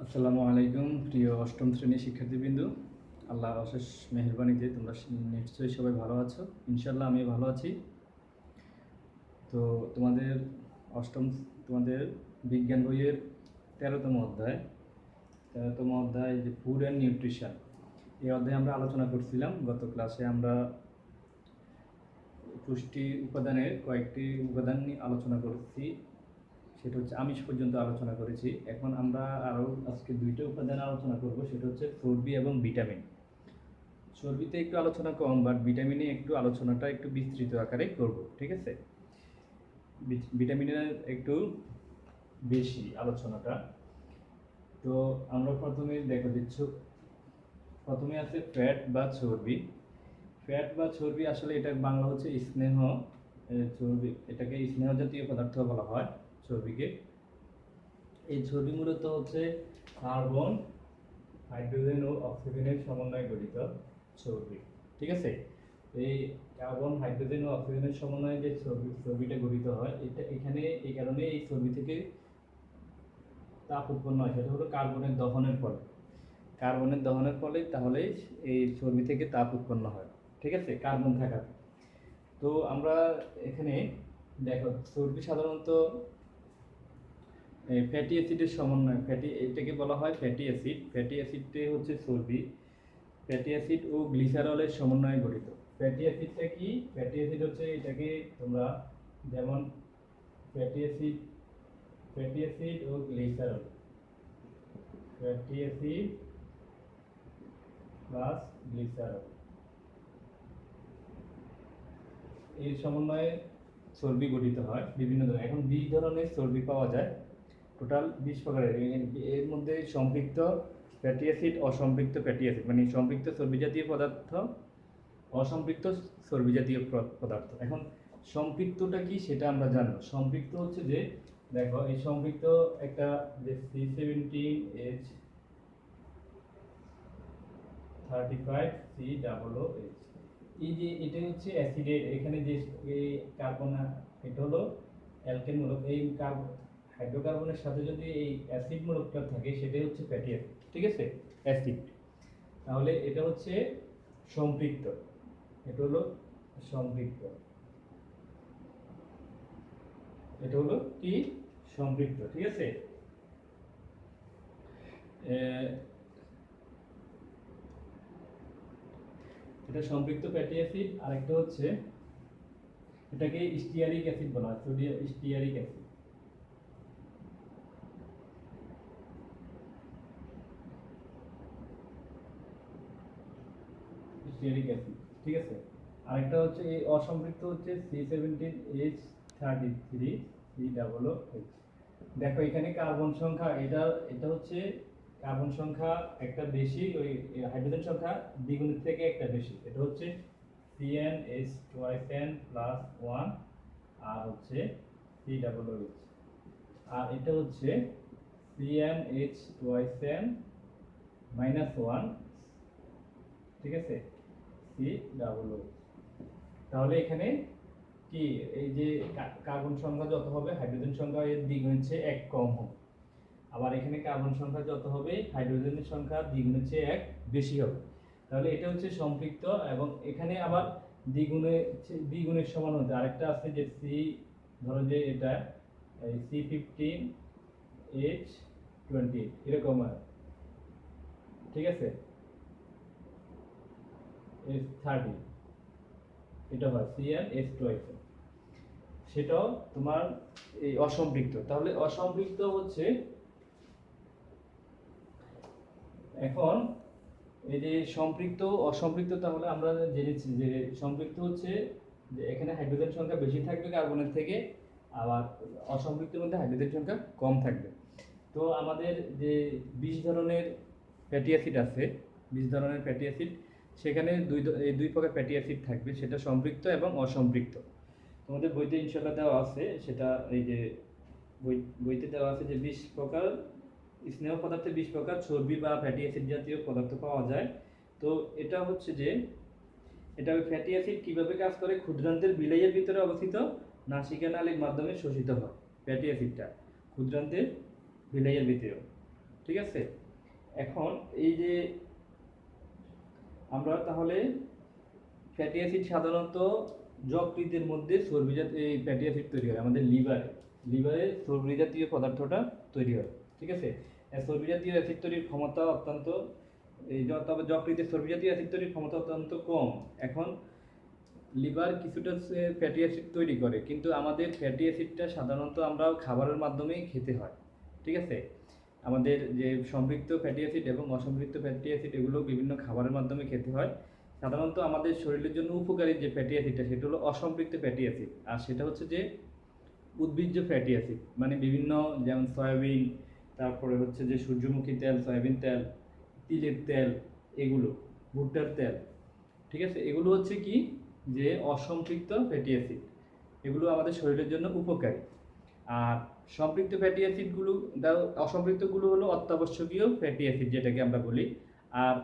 আসসালামু আলাইকুম প্রিয় অষ্টম শ্রেণীর শিক্ষার্থীবৃন্দ। আল্লাহর অশেষ মেহেরবানিতে তোমরা নিশ্চয়ই সবাই ভালো আছো। ইনশাল্লাহ আমি ভালো আছি। তো তোমাদের অষ্টম তোমাদের বিজ্ঞান বইয়ের 13তম অধ্যায় যে ফুড অ্যান্ড নিউট্রিশন, এই অধ্যায়ে আমরা আলোচনা করছিলাম। গত ক্লাসে আমরা পুষ্টি উপাদানের কয়েকটি উপাদান নিয়ে আলোচনা করেছি, সেটা হচ্ছে আমিষ পর্যন্ত আলোচনা করেছি। এখন আমরা আরও আজকে দুইটা উপাদান আলোচনা করব, সেটা হচ্ছে চর্বি এবং ভিটামিন। চর্বিতে একটু আলোচনা কম, বাট ভিটামিনে একটু আলোচনাটা একটু বিস্তৃত আকারে করব, ঠিক আছে। ভিটামিনের একটু বেশি আলোচনাটা। তো আমরা প্রথমে প্রথমে আছে ফ্যাট বা চর্বি। ফ্যাট বা চর্বি আসলে এটা বাংলা হচ্ছে স্নেহ। চর্বি, এটাকে স্নেহ জাতীয় পদার্থ বলা হয় চর্বিকে। এই চর্বি মূলত হচ্ছে কার্বন, হাইড্রোজেন ও অক্সিজেনের সমন্বয়ে গঠিত চর্বি, ঠিক আছে। এই কার্বন, হাইড্রোজেন ও অক্সিজেনের সমন্বয়ে যে চর্বিটা গঠিত হয়, এটা এখানে এই কারণে এই চর্বি থেকে তাপ উৎপন্ন হয়, সেটা হলো কার্বনের দহনের ফলে তাহলে এই চর্বি থেকে তাপ উৎপন্ন হয়, ঠিক আছে, কার্বন থাকাতে। তো আমরা এখানে দেখো, চর্বি সাধারণত ফ্যাটি অ্যাসিডের সমন্বয়, এটাকে বলা হয় ফ্যাটি অ্যাসিড। ফ্যাটি অ্যাসিডটাই হচ্ছে চর্বি। ফ্যাটি অ্যাসিড ও গ্লিসারলের সমন্বয়ে গঠিত। ফ্যাটি অ্যাসিডটা কি? ফ্যাটি অ্যাসিড হচ্ছে এটাকে তোমরা যেমন ফ্যাটি অ্যাসিড ও glycerol, fatty acid plus glycerol, এর সমন্বয়ে চর্বি গঠিত হয় বিভিন্ন ধরনের। এখন 20 ধরনের চর্বি পাওয়া যায়, টোটাল 20 প্রকারের। এর মধ্যে সম্পৃক্ত ফ্যাটি অ্যাসিড, অসম্পৃক্ত ফ্যাটি অ্যাসিড, মানে সম্পৃক্ত চর্বি জাতীয় পদার্থ, অসম্পৃক্ত চর্বি জাতীয় পদার্থ। এখন সম্পৃক্তটা কি সেটা আমরা জানবো। সম্পৃক্ত হচ্ছে যে, দেখো এই সম্পৃক্ত একটা যে C17H35COOH, এই যে এটা হচ্ছে অ্যাসিডের, এখানে যে এই কার্বন, এটা হলো অ্যালকেন মূলক। এই হাইড্রোকার্বনের সাথে যদি এই অ্যাসিড মূলকটা থাকে, সেটাই হচ্ছে ফ্যাটি অ্যাসিড, ঠিক আছে, অ্যাসিড। তাহলে এটা হচ্ছে সম্পৃক্ত, এটা হলো সম্পৃক্ত, এটা হলো কি সম্পৃক্ত, ঠিক আছে। এটা সম্পৃক্ত ফ্যাটি অ্যাসিড। আরেকটা হচ্ছে এটাকে স্টিয়ারিক অ্যাসিড বলা হয়, sodium stearic acid. Stearic acid, ঠিক আছে। আরেকটা হচ্ছে এই অসম্পৃক্ত হচ্ছে C17H33COOH। দেখো এখানে কার্বন সংখ্যা, এটা হচ্ছে কার্বন সংখ্যা একটা বেশি, ওই হাইড্রোজেন সংখ্যা দ্বিগুণের থেকে একটা বেশি। এটা হচ্ছে CnH2n+1, আর হচ্ছে COOH। আর এটা হচ্ছে CnH2n-1, ঠিক আছে, COOH। তাহলে এখানে কি, এই যে কার্বন সংখ্যা যত হবে, হাইড্রোজেন সংখ্যা এর দ্বিগুণের চেয়ে 1 কম হবে। আবার এখানে কার্বন সংখ্যা যত হবে, হাইড্রোজেনের সংখ্যা দ্বিগুণের চেয়ে 1 বেশি হবে। তাহলে এটা হচ্ছে সম্পৃক্ত। এবং এখানে আবার দ্বিগুণের সমান হতে আরেকটা আছে যে ধরো যে এটা C15H28 এরকম হয়, ঠিক আছে, H30, এটা হয় CnH2, সেটাও তোমার এই অসম্পৃক্ত। তাহলে অসম্পৃক্ত হচ্ছে, এখন এই যে সম্পৃক্ত অসম্পৃক্ত, তাহলে আমরা জেনেছি যে সম্পৃক্ত হচ্ছে যে এখানে হাইড্রোজেন সংখ্যা বেশি থাকবে কার্বনের থেকে, আবার অসম্পৃক্তের মধ্যে হাইড্রোজেন সংখ্যা কম থাকবে। তো আমাদের যে 20 ধরনের ফ্যাটি অ্যাসিড আছে, 20 ধরনের ফ্যাটি অ্যাসিড, সেখানে দুই প্রকার ফ্যাটি অ্যাসিড থাকবে, সেটা সম্পৃক্ত এবং অসম্পৃক্ত। তোমাদের বইতে ইনশাআল্লাহ দেওয়া আছে, সেটা এই যে বইতে দেওয়া আছে যে 20 প্রকার স্নেহ পদার্থে 20 প্রকার চর্বি বা ফ্যাটি অ্যাসিড জাতীয় পদার্থ পাওয়া যায়। তো এটা হচ্ছে যে, এটা ওই ফ্যাটি অ্যাসিড কিভাবে কাজ করে, ক্ষুদ্রান্তের বিলাইয়ের ভিতরে অবস্থিত নাসিকা নালীর মাধ্যমে শোষিত হয়। ফ্যাটি অ্যাসিডটা ক্ষুদ্রান্তের বিলাইয়ের ভিতরে ঠিক আছে। এখন এই যে আমরা তাহলে ফ্যাটি অ্যাসিড সাধারণত যকৃতের মধ্যে চর্বি জাতীয় এই ফ্যাটি অ্যাসিড তৈরি হয় আমাদের লিভারে চর্বি জাতীয় পদার্থটা তৈরি হয়, ঠিক আছে। চর্বি জাতীয় অ্যাসিড তৈরির ক্ষমতা অত্যন্ত তবে যকৃতের চর্বি জাতীয় অ্যাসিড তৈরির ক্ষমতা অত্যন্ত কম। এখন লিভার কিছুটা ফ্যাটি অ্যাসিড তৈরি করে, কিন্তু আমাদের ফ্যাটি অ্যাসিডটা সাধারণত আমরা খাবারের মাধ্যমেই খেতে হয়, ঠিক আছে। আমাদের যে সম্পৃক্ত ফ্যাটি অ্যাসিড এবং অসম্পৃক্ত ফ্যাটি অ্যাসিড এগুলো বিভিন্ন খাবারের মাধ্যমে খেতে হয়। সাধারণত আমাদের শরীরের জন্য উপকারী যে ফ্যাটি অ্যাসিডটা সেটা হলো অসম্পৃক্ত ফ্যাটি অ্যাসিড, আর সেটা হচ্ছে যে উদ্ভিজ্জ ফ্যাটি অ্যাসিড, মানে বিভিন্ন যেমন সয়াবিন, তারপরে হচ্ছে যে সূর্যমুখী তেল, সয়াবিন তেল, তিলের তেল, এগুলো ভুট্টার তেল, ঠিক আছে। এগুলো হচ্ছে কি যে অসম্পৃক্ত ফ্যাটি অ্যাসিড, এগুলো আমাদের শরীরের জন্য উপকারী। আর সম্পৃক্ত ফ্যাটি অ্যাসিডগুলো, অসম্পৃক্তগুলো হলো অত্যাবশ্যকীয় ফ্যাটি অ্যাসিড যেটাকে আমরা বলি। আর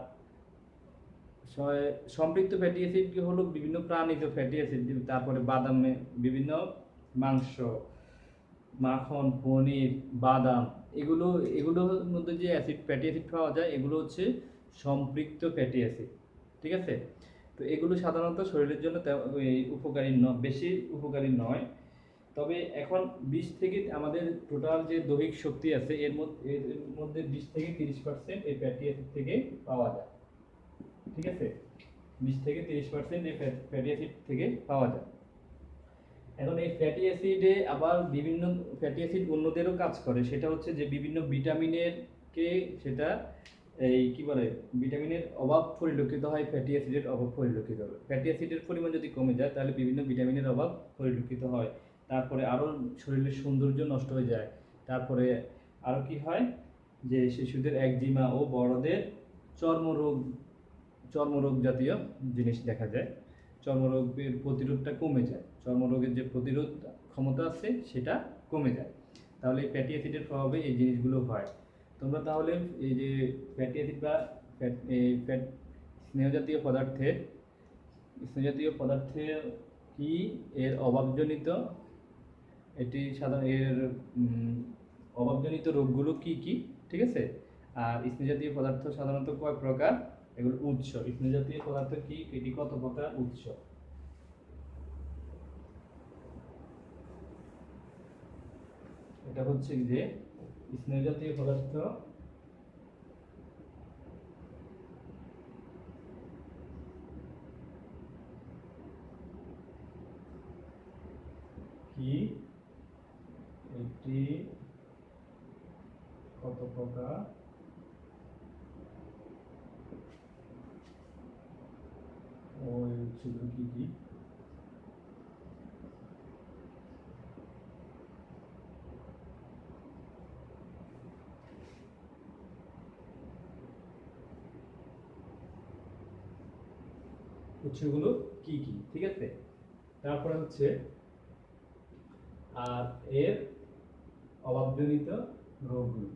সম্পৃক্ত ফ্যাটি অ্যাসিড হলো বিভিন্ন প্রাণিজ ফ্যাটি অ্যাসিড, তারপরে বাদামে বিভিন্ন মাংস, মাখন, পনির, বাদাম, এগুলোর মধ্যে যে ফ্যাটি অ্যাসিড পাওয়া যায় এগুলো হচ্ছে সম্পৃক্ত ফ্যাটি অ্যাসিড, ঠিক আছে। তো এগুলো সাধারণত শরীরের জন্য উপকারী বেশি উপকারী নয়। তবে এখন 20 থেকে আমাদের টোটাল যে দৈহিক শক্তি আছে এর মধ্যে 20 থেকে 30% এই ফ্যাটি অ্যাসিড থেকে পাওয়া যায়, ঠিক আছে। 20 থেকে 30% এই ফ্যাটি অ্যাসিড থেকে পাওয়া যায়। এখন এই ফ্যাটি অ্যাসিডে আবার বিভিন্ন ফ্যাটি অ্যাসিড অন্যদেরও কাজ করে, সেটা হচ্ছে যে বিভিন্ন ভিটামিনের সেটা এই কি বলে ভিটামিনের অভাব পরিলক্ষিত হয়, ফ্যাটি অ্যাসিডের অভাব পরিলক্ষিত হয়। ফ্যাটি অ্যাসিডের পরিমাণ যদি কমে যায় তাহলে বিভিন্ন ভিটামিনের অভাব পরিলক্ষিত হয়। তারপরে আরও শরীরের সৌন্দর্য নষ্ট হয়ে যায়। তারপরে আরও কি হয় যে শিশুদের একজিমা ও বড়দের চর্মরোগ জাতীয় জিনিস দেখা যায়। চর্মরোগের প্রতিরোধটা কমে যায়, চর্মরোগের যে প্রতিরোধ ক্ষমতা আছে সেটা কমে যায়। তাহলে এই ফ্যাটি অ্যাসিডের প্রভাবে এই জিনিসগুলো হয়। তোমরা তাহলে এই যে ফ্যাটি অ্যাসিড বা ফ্যাট স্নেহজাতীয় পদার্থের কি এর অভাবজনিত অভাবজনিত রোগগুলো কি কি, ঠিক আছে। আর স্নেহজাতীয় পদার্থ সাধারণত কয় প্রকার, এগুলো উৎস, স্নেহজাতীয় পদার্থ কি, এটি কত প্রকার, উৎস। এটা হচ্ছে যে স্নেহজাতীয় পদার্থ কি, এটি কত প্রকার, ওই উৎসগুলো কি কি। উৎসগুলো কি কি, ঠিক আছে। তারপরে হচ্ছে আর এর অভাবজনিত রোগগুলো।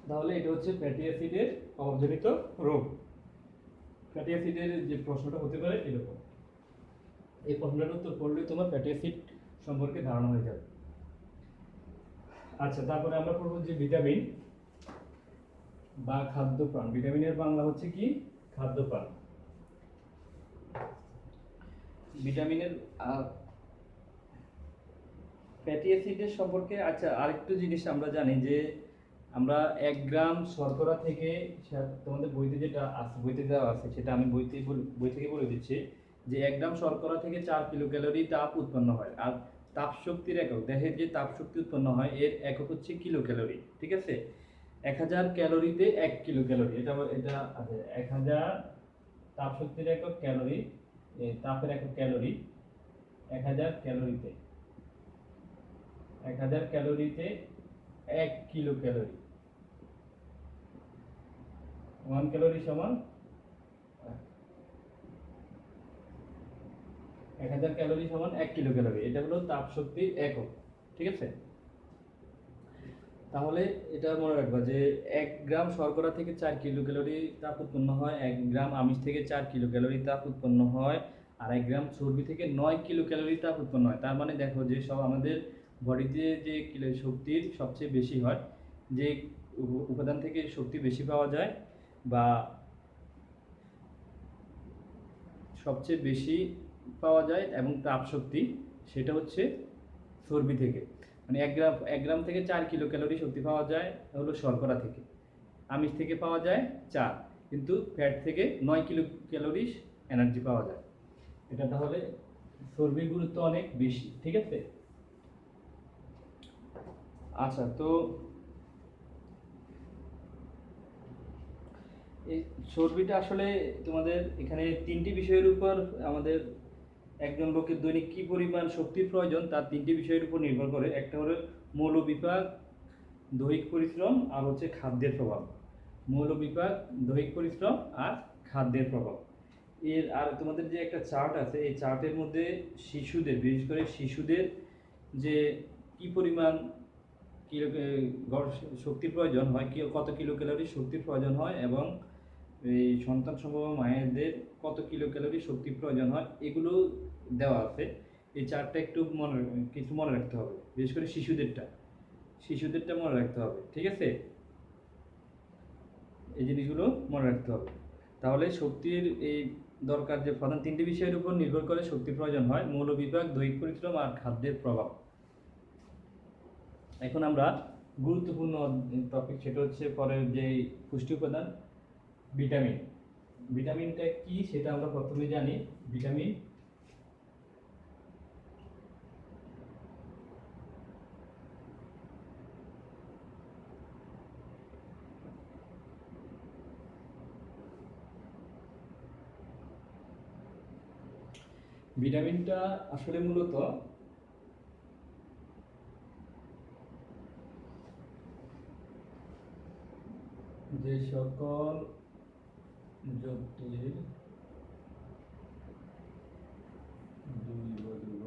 তাহলে এটা হচ্ছে ফ্যাটি অ্যাসিডের অভাবজনিত রোগ। ফ্যাটি অ্যাসিডের যে প্রশ্নটা হতে পারে এরকম, এই প্রশ্নটার উত্তর পড়লে তোমার ফ্যাটি অ্যাসিড সম্পর্কে ধারণা হয়ে যাবে। আচ্ছা, তারপরে আমরা পড়বো যে ভিটামিন বা খাদ্যপ্রাণ। ভিটামিনের বাংলা হচ্ছে কি, খাদ্যপ্রাণ। ভিটামিনের ফ্যাটি অ্যাসিডের সম্পর্কে আচ্ছা আরেকটু জিনিস আমরা জানি যে আমরা 1 গ্রাম শর্করা থেকে, তোমাদের বইতে যেটা আছে, বইতে দেওয়া আছে সেটা আমি বই থেকে বলে দিচ্ছি যে 1 গ্রাম শর্করা থেকে 4 কিলো ক্যালোরি তাপ উৎপন্ন হয়। আর তাপ শক্তির একক, দেহের যে তাপ শক্তি উৎপন্ন হয় এর একক হচ্ছে কিলো ক্যালোরি, ঠিক আছে। 1000 ক্যালোরিতে 1 কিলো ক্যালোরি, এটা আছে 1000 তাপ শক্তির একক ক্যালোরি, তাপের একক ক্যালোরি। 1000 ক্যালোরিতে 1 কিলো ক্যালোরি, 1 ক্যালোরি সমান 1000 ক্যালোরি সমান 1 কিলো ক্যালোরি, এটা হলো তাপ শক্তির একক, ঠিক আছে। তাহলে এটা মনে রাখবা যে 1 গ্রাম শর্করা থেকে 4 কিলো ক্যালোরি তাপ উৎপন্ন হয়, 1 গ্রাম আমিষ থেকে 4 কিলো ক্যালোরি তাপ উৎপন্ন হয়, আর 1 গ্রাম চর্বি থেকে 9 কিলো ক্যালোরি তাপ উৎপন্ন হয়। তার মানে দেখো যে সব আমাদের বডিতে যে শক্তির সবচেয়ে বেশি হয়, যে উপাদান থেকে শক্তি বেশি পাওয়া যায় বা সবচেয়ে বেশি পাওয়া যায় এবং তাপ শক্তি, সেটা হচ্ছে চর্বি থেকে। মানে 1 গ্রাম থেকে 4 কিলো ক্যালোরি শক্তি পাওয়া যায় হলো শর্করা থেকে, আমিষ থেকে পাওয়া যায় 4, কিন্তু ফ্যাট থেকে 9 কিলো ক্যালোরি এনার্জি পাওয়া যায়। এটা তাহলে চর্বির গুরুত্ব অনেক বেশি, ঠিক আছে। আচ্ছা, তো এই চর্বিটা আসলে তোমাদের এখানে 3টি বিষয়ের উপর আমাদের একজন লোকের দৈনিক কী পরিমাণ শক্তির প্রয়োজন তার 3টি বিষয়ের উপর নির্ভর করে। একটা হলো মৌল বিপাক, দৈহিক পরিশ্রম, আর হচ্ছে খাদ্যের প্রভাব। মৌল বিপাক, দৈহিক পরিশ্রম আর খাদ্যের প্রভাব। এর আর তোমাদের যে একটা চার্ট আছে, এই চার্টের মধ্যে শিশুদের, বিশেষ করে শিশুদের যে কি পরিমাণ শক্তির প্রয়োজন হয়, কত কিলো ক্যালোরি শক্তির প্রয়োজন হয়, এবং এই সন্তান সম্ভবা মায়েদের কত কিলো ক্যালোরি শক্তির প্রয়োজন হয়, এগুলো দেওয়া আছে। এই চার্টটা একটু কিছু মনে রাখতে হবে, বিশেষ করে শিশুদেরটা মনে রাখতে হবে, ঠিক আছে। এই জিনিসগুলো মনে রাখতে হবে। তাহলে শক্তির এই দরকার যে প্রধান 3টি বিষয়ের উপর নির্ভর করে শক্তির প্রয়োজন হয়: মৌল বিপাক, দৈহিক পরিশ্রম আর খাদ্যের প্রভাব। এখন আমরা গুরুত্বপূর্ণ টপিক, সেটা হচ্ছে পরের যে পুষ্টি উপাদান ভিটামিন। ভিটামিনটা কি সেটা আমরা প্রথমে জানি। ভিটামিনটা আসলে মূলত যে সকল জটিল জৈব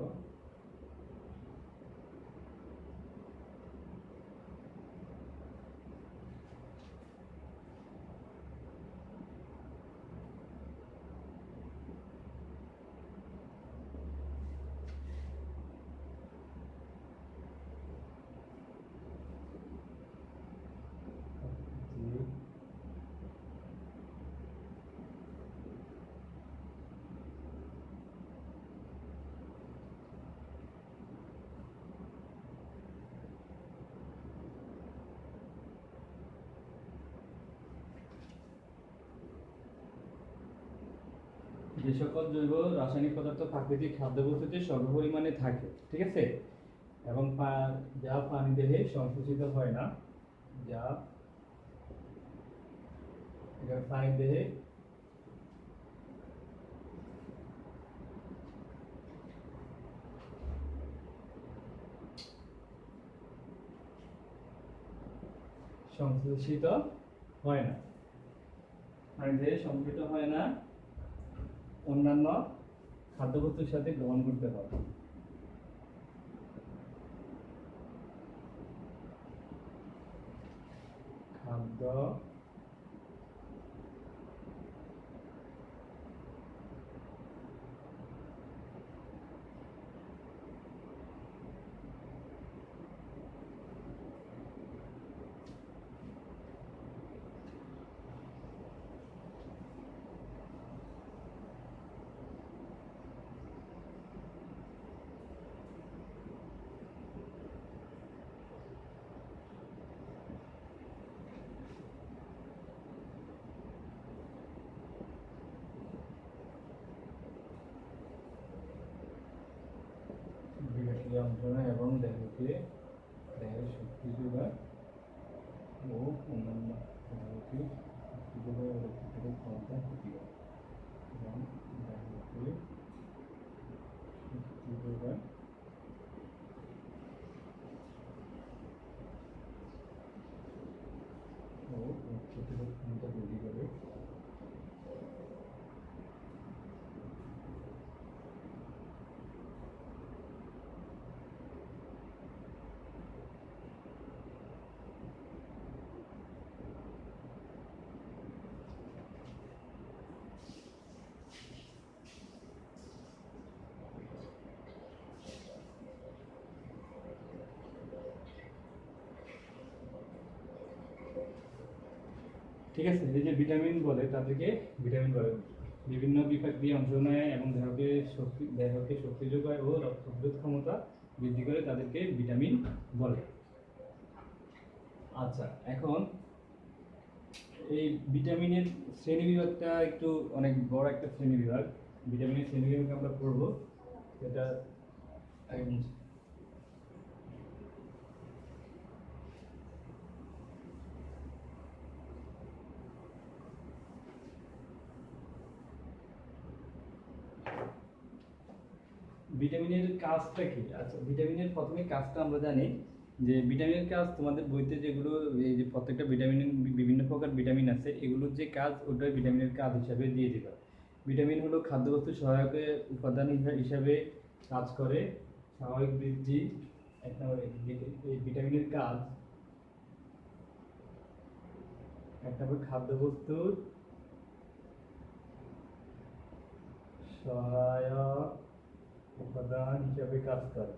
যে সকল জৈব রাসায়নিক পদার্থ প্রাকৃতিক খাদ্যবস্তুতে স্বল্প পরিমাণে থাকে, ঠিক আছে, এবং যা প্রাণীদেহে সংশ্লেষিত হয় না, যা প্রাণীদেহে সংশ্লেষিত হয় না, অন্যান্য খাদ্যবস্তুর সাথে গ্রহণ করতে হয়। খাদ্য যন্ত্রণা এবং দেহের শক্তি যোগায় ও অন্যান্য শক্তি যোগায় ও রক্ষা ক্ষমতা ক্ষতি করে, এবং দেহের শক্তি যোগায় ও প্রতিরোধ ক্ষমতা বৃদ্ধি করে। ঠিক আছে, এই যে ভিটামিন বলে তাদেরকে ভিটামিন বলে। বিভিন্ন বিপাক দিয়ে অংশ নেয় এবং দেহকে শক্তি যোগায় ও রক্ত প্রতিরোধ ক্ষমতা বৃদ্ধি করে, তাদেরকে ভিটামিন বলে। আচ্ছা, এখন এই ভিটামিনের শ্রেণীবিভাগটা একটু অনেক বড় একটা শ্রেণীবিভাগ। ভিটামিনের শ্রেণীবিভাগ আমরা পড়ব, সেটা ভিটামিনের কাজটা কি? আচ্ছা, ভিটামিনের প্রথমে কাজটা আমরা জানি যে ভিটামিনের কাজ তোমাদের বইতে যেগুলো, এই যে প্রত্যেকটা ভিটামিন, বিভিন্ন প্রকার ভিটামিন আছে, এগুলোর যে কাজ ওটা ভিটামিনের কাজ হিসাবে দিয়ে দিবা। ভিটামিন হলো খাদ্যবস্তু সহায়ক উপাদান হিসাবে কাজ করে, স্বাভাবিক বৃদ্ধি। এক নম্বর এই ভিটামিনের কাজ, এক নম্বর খাদ্যবস্তুর সহায়ক উপাদান হিসাবে কাজ করে।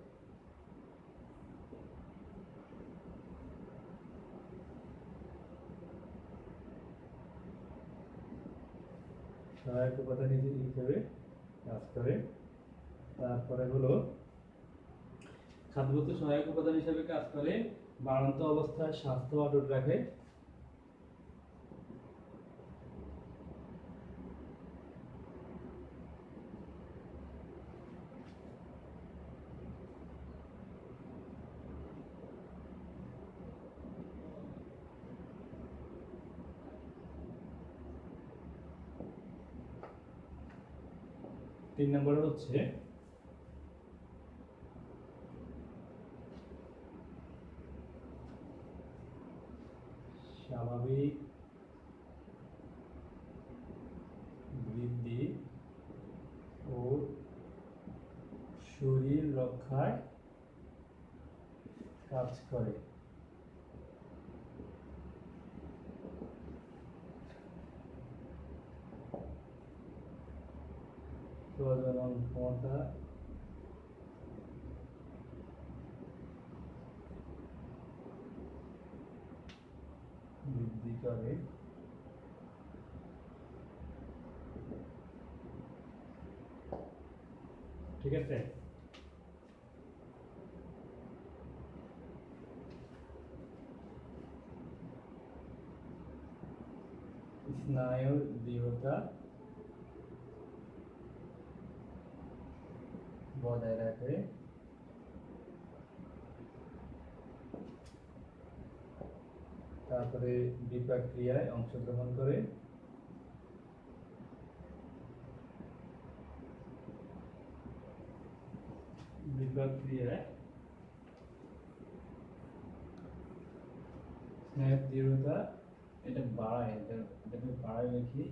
সহায়ক উপাদান হিসেবে কাজ করে। তারপরে হলো খাদ্যবস্তু সহায়ক উপাদান হিসেবে কাজ করে, বাড়ন্ত অবস্থায় স্বাস্থ্য অটুট রাখে। তিন নম্বর হচ্ছে স্বাভাবিক বৃদ্ধি ও শরীর রক্ষায় কাজ করে। প্রজনন ক্ষমতা বৃদ্ধি করে। ঠিক আছে, স্নায়ুর দৃঢ়তা বজায় রাখে। তারপরে বিপাক ক্রিয়ায় অংশগ্রহণ করে। বিপাক ক্রিয়ায় স্নায়ুর দৃঢ়তা এটা বাড়ায়, এটাকে বাড়ায় লিখি,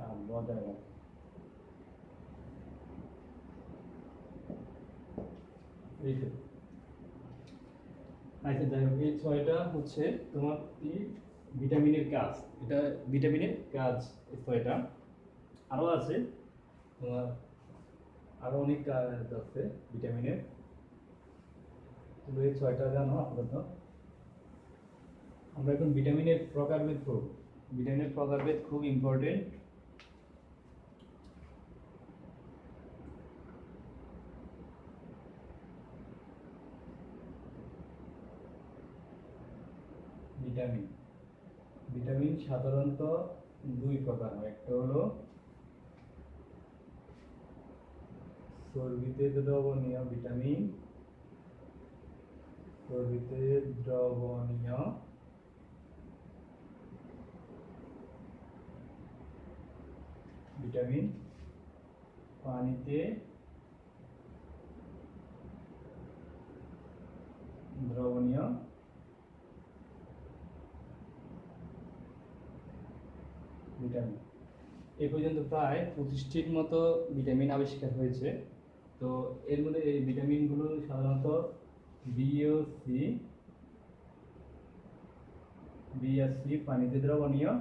আর বজায় রাখে। আচ্ছা, যাই হোক, এই ছয়টা হচ্ছে তোমার ভিটামিনের কাজ। এটা ভিটামিনের কাজ, এই ছয়টা। আরও আছে তোমার, আরও অনেক কাজ আছে ভিটামিনের, তুমি এই ছয়টা জানো আপাতত। আমরা এখন ভিটামিনের প্রকারভেদ করব। ভিটামিনের প্রকারভেদ খুব ইম্পর্টেন্ট। ভিটামিন ভিটামিন সাধারণত দুই প্রকার হয়। একটা হলো চর্বিতে দ্রবণীয় ভিটামিন, চর্বিতে দ্রবণীয় ভিটামিন, পানিতে দ্রবণীয় ভিটামিন। এই পর্যন্ত প্রায় 25টির মতো ভিটামিন আবিষ্কার হয়েছে। তো এর মধ্যে এই ভিটামিনগুলো সাধারণত বি ও সি, বি আর সি পানিতে দ্রবণীয়,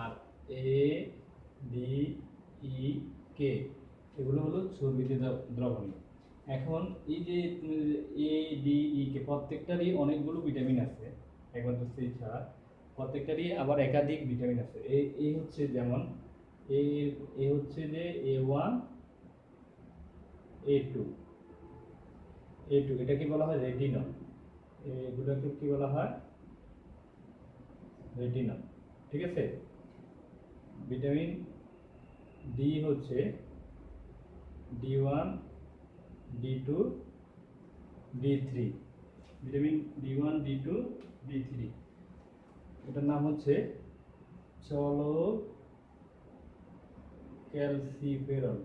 আর এ ডি ই কে এগুলো হলো চর্বিতে দ্রবণীয়। এখন এই যে এ ডি ই কে প্রত্যেকটারই অনেকগুলো ভিটামিন আছে, একমাত্র সি ছাড়া। প্রত্যেকটারই আবার একাধিক ভিটামিন আছে। এই হচ্ছে যেমন এই এই হচ্ছে যে A1 A2 A2, এটা কি বলা হয় রেটিনল। এগুলোকে কি বলা হয় রেটিনল, ঠিক আছে। ভিটামিন ডি হচ্ছে D1 D2 D3, vitamin D1 D2 D3, এটার নাম হচ্ছে চলো calciferol.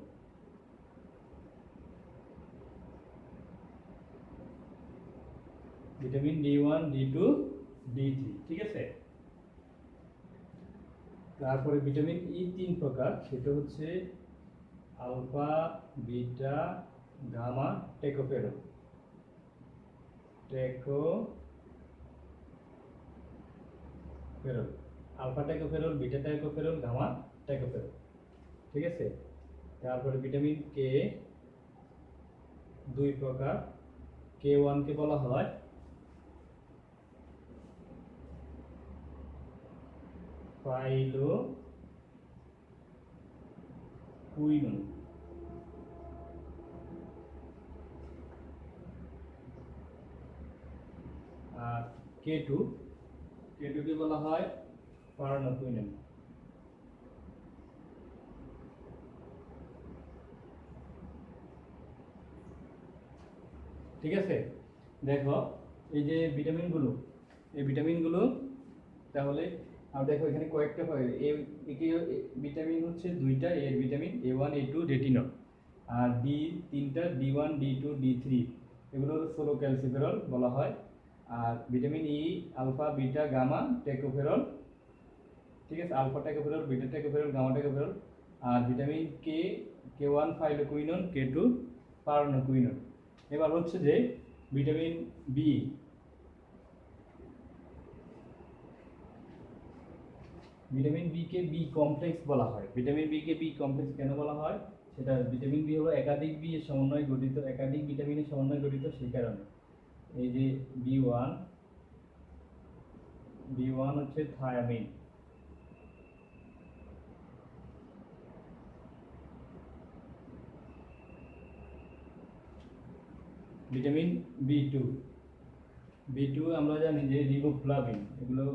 Vitamin D1 D2 D3, ঠিক আছে। তারপরে ভিটামিন ই 3 প্রকার, সেটা হচ্ছে alpha, beta, gamma, tocopherol. Alpha tocopherol, beta tocopherol, gamma tocopherol, ঠিক আছে। তারপরে ভিটামিন কে 2 প্রকার। K1 কে বলা হয় পাইলোকুইনন, আর K2 কে বলা হয় পারানোকুইনন। ঠিক আছে। দেখো এই যে ভিটামিনগুলো, এই ভিটামিনগুলো তাহলে আর দেখো এখানে কয়েকটা ভিটামিন হচ্ছে দুইটা, এর ভিটামিন A1 A2 রেটিনল, আর ডি তিনটা D1 D2 D3, এগুলো সোলো ক্যালসিফেরল বলা হয়। আর vitamin E alpha, beta, gamma, tocopherol, ঠিক আছে। Alpha tocopherol, beta tocopherol, gamma tocopherol. আর ভিটামিন K1 ফাইলোকুইনন, K2 পারানোকুইনন। এবার হচ্ছে যে ভিটামিন বি, ভিটামিন বি কে বি কমপ্লেক্স বলা হয়। ভিটামিন বি কে বি কমপ্লেক্স কেন বলা হয়, সেটা ভিটামিন বি হলো একাধিক বি এর সমন্বয়ে গঠিত, একাধিক ভিটামিনের সমন্বয়ে গঠিত, সেই কারণে। এই যে বি ওয়ান হচ্ছে থায়ামিন, ভিটামিন বি টু আমরা জানি যে রিবোফ্লাভিন, এগুলো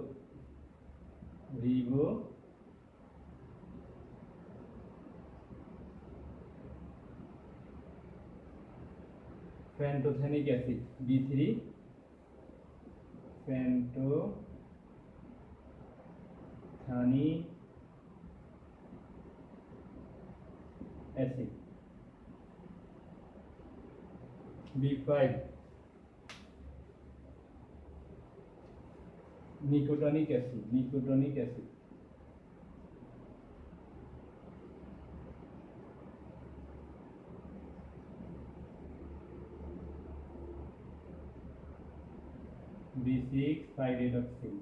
রিবো pantothenic acid, B3 pantothenic acid, B5 nicotinic acid, B6 থাইরয়েডক্সিন,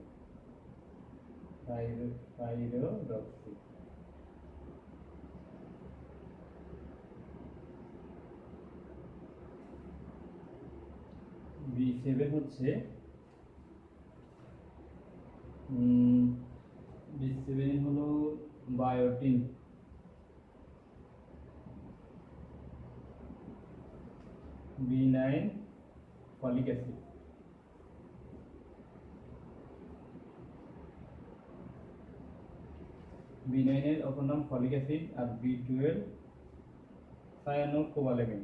B7 হচ্ছে B7 হলো বায়োটিন, B9 ফলিক অ্যাসিড, B9 এর অপর নাম ফলিক অ্যাসিড। আর B12 সায়ানোকোবালামিন,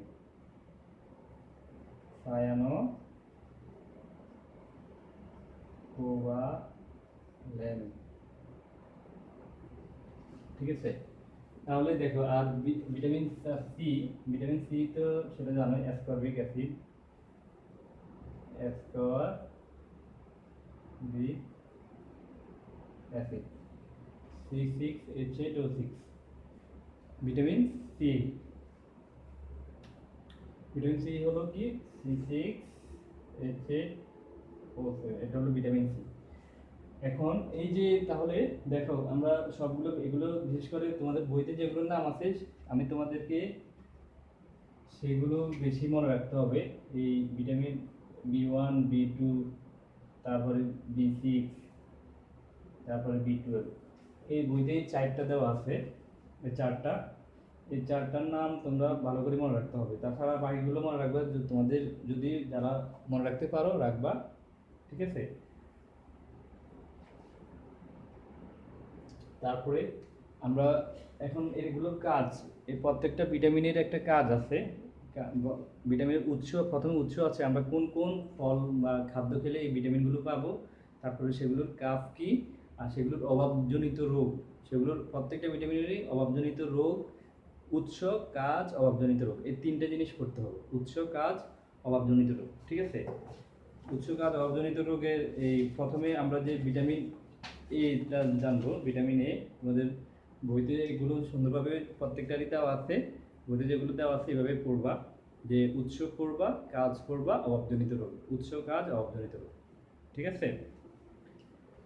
ঠিক আছে। তাহলে দেখো আর ভিটামিন সি তো সেটা জানো, ascorbic acid, C6H8O6, vitamin C হলো কি C6H8O7, এটা হলো ভিটামিন সি। এখন এই যে তাহলে দেখো আমরা সবগুলো এগুলো বিশেষ করে তোমাদের বইতে যেগুলোর নাম আছে আমি তোমাদেরকে সেগুলো বেশি মনে রাখতে হবে। এই ভিটামিন B1 B2, তারপরে B6, তারপরে B12। এই বইতেই চারটা দেওয়া আছে, এই চারটার নাম তোমরা ভালো করে মনে রাখতে হবে। তাছাড়া বাকিগুলো মনে রাখবা, তোমাদের যদি যারা মনে রাখতে পারো রাখবা, ঠিক আছে। তারপরে আমরা এখন এগুলোর কাজ, এই প্রত্যেকটা ভিটামিনের একটা কাজ আছে। ভিটামিনের উৎস, প্রথমে উৎস আছে, আমরা কোন কোন ফল বা খাদ্য খেলে এই ভিটামিনগুলো পাবো, তারপরে সেগুলোর কাজ কি, আর সেগুলোর অভাবজনিত রোগ, সেগুলোর প্রত্যেকটা ভিটামিনেরই অভাবজনিত রোগ, উৎস, কাজ, অভাবজনিত রোগ, এই তিনটে জিনিস করতে হবে। উৎস, কাজ, অভাবজনিত রোগ, ঠিক আছে। উৎস, কাজ, অভাবজনিত রোগের এই প্রথমে আমরা যে ভিটামিন এটা জানবো। ভিটামিন এ আমাদের বইতে এগুলো সুন্দরভাবে প্রত্যেকটারই দেওয়া আছে, বইতে যেগুলো দেওয়া আছে এভাবে পড়বা, যে উৎস পড়বা, কাজ পড়বা, অভাবজনিত রোগ, উৎস, কাজ, অভাবজনিত রোগ, ঠিক আছে।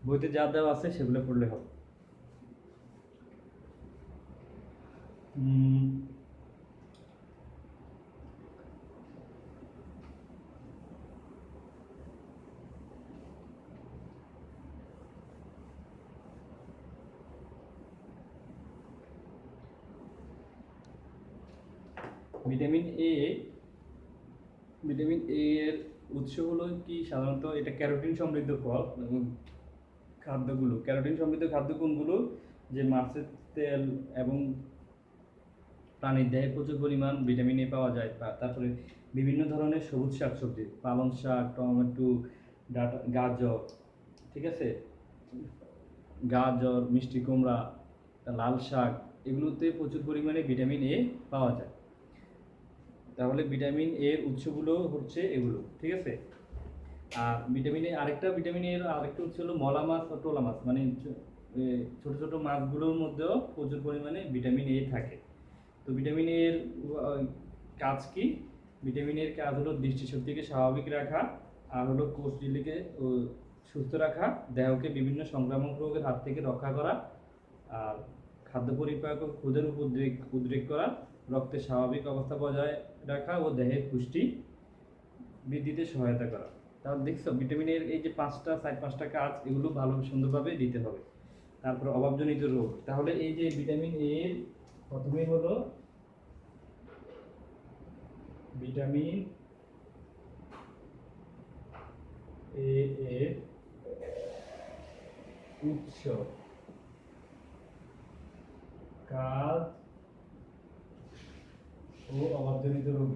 বইতে যা দেওয়া আছে সেগুলো পড়লে হবে। ভিটামিন এ, ভিটামিন এ এর উৎস হলো কি, সাধারণত এটা ক্যারোটিন সমৃদ্ধ ফল খাদ্যগুলো। ক্যারোটিন সমৃদ্ধ খাদ্য কোনগুলো, যে মাছের তেল এবং প্রাণীর দেহে প্রচুর পরিমাণ ভিটামিন এ পাওয়া যায়। তারপরে বিভিন্ন ধরনের সবুজ শাকসবজি, পালং শাক, টমেটো, গাজর, ঠিক আছে, গাজর, মিষ্টি কুমড়া, লাল শাক, এগুলোতে প্রচুর পরিমাণে ভিটামিন এ পাওয়া যায়। তাহলে ভিটামিন এর উৎসগুলো হচ্ছে এগুলো, ঠিক আছে। আর ভিটামিন এ আরেকটা, ভিটামিন এর আরেকটা উৎস হলো মলা মাছ ও টোলা মাছ, মানে ছোট ছোট মাছগুলোর মধ্যেও প্রচুর পরিমাণে ভিটামিন এ থাকে। তো ভিটামিন এর কাজ কি, ভিটামিন এর কাজ হলো দৃষ্টিশক্তিকে স্বাভাবিক রাখা, আর হলো কোষঝিল্লিকে সুস্থ রাখা, দেহকে বিভিন্ন সংক্রামক রোগের হাত থেকে রক্ষা করা, আর খাদ্য পরিপাক ও ক্ষুধের উদ্রেক করা, রক্তের স্বাভাবিক অবস্থা বজায় রাখা ও দেহের পুষ্টি বৃদ্ধিতে সহায়তা করা। তাহলে দেখছো ভিটামিনের এই যে পাঁচটা কাজ, এগুলো ভালো সুন্দরভাবে দিতে হবে। তারপর অভাবজনিত রোগ, তাহলে এই যে ভিটামিন এর প্রথমে হলো ভিটামিন এ এর উৎস, কাজ ও অভাবজনিত রোগ।